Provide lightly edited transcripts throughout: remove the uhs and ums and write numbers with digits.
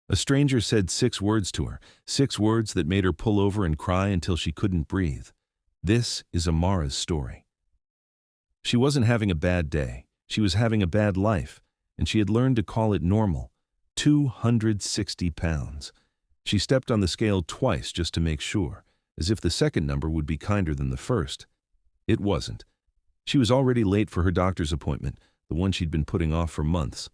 A stranger said 6 words to her, 6 words that made her pull over and cry until she couldn't breathe. This is Amara's story. She wasn't having a bad day. She was having a bad life, and she had learned to call it normal. 260 pounds. She stepped on the scale twice just to make sure, as if the second number would be kinder than the first. It wasn't. She was already late for her doctor's appointment, the one she'd been putting off for months.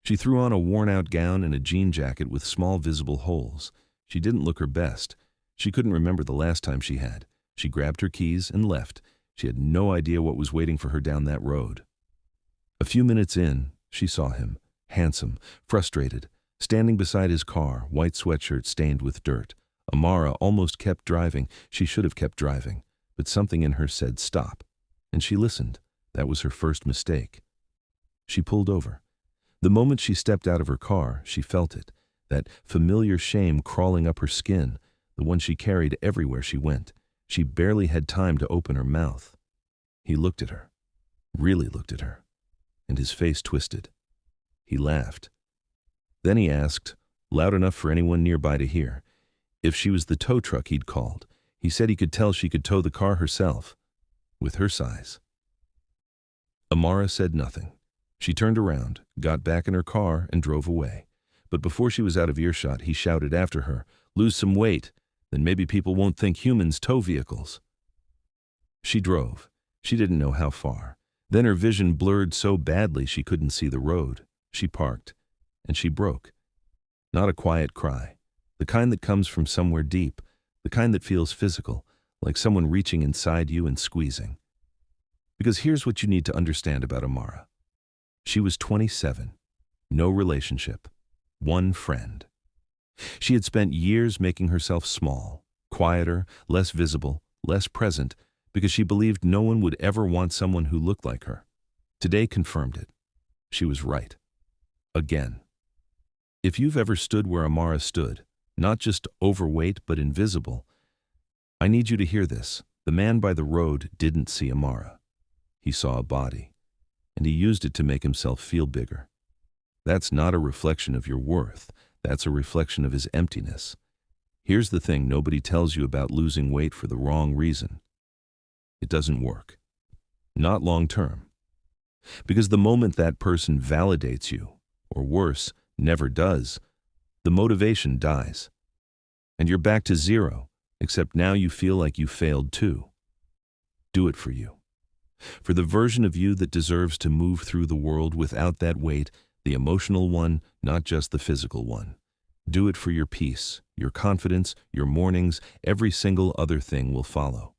She threw on a worn-out gown and a jean jacket with small visible holes. She didn't look her best. She couldn't remember the last time she had. She grabbed her keys and left. She had no idea what was waiting for her down that road. A few minutes in, she saw him, handsome, frustrated, standing beside his car, white sweatshirt stained with dirt. Amara almost kept driving. She should have kept driving, but something in her said stop, and she listened. That was her first mistake. She pulled over. The moment she stepped out of her car, she felt it, that familiar shame crawling up her skin, the one she carried everywhere she went. She barely had time to open her mouth. He looked at her, really looked at her, and his face twisted. He laughed. Then he asked, loud enough for anyone nearby to hear, if she was the tow truck he'd called. He said he could tell she could tow the car herself, with her size. Amara said nothing. She turned around, got back in her car, and drove away. But before she was out of earshot, he shouted after her, "Lose some weight, then maybe people won't think humans tow vehicles." She drove. She didn't know how far. Then her vision blurred so badly she couldn't see the road. She parked, and she broke. Not a quiet cry, the kind that comes from somewhere deep, the kind that feels physical, like someone reaching inside you and squeezing. Because here's what you need to understand about Amara. She was 27, no relationship, one friend. She had spent years making herself small, quieter, less visible, less present, because she believed no one would ever want someone who looked like her. Today confirmed it. She was right. Again. If you've ever stood where Amara stood, not just overweight but invisible, I need you to hear this. The man by the road didn't see Amara. He saw a body, and he used it to make himself feel bigger. That's not a reflection of your worth. That's a reflection of his emptiness. Here's the thing nobody tells you about losing weight for the wrong reason. It doesn't work. Not long term. Because the moment that person validates you, or worse, never does, the motivation dies. And you're back to zero, except now you feel like you failed too. Do it for you. For the version of you that deserves to move through the world without that weight, the emotional one, not just the physical one. Do it for your peace, your confidence, your mornings. Every single other thing will follow.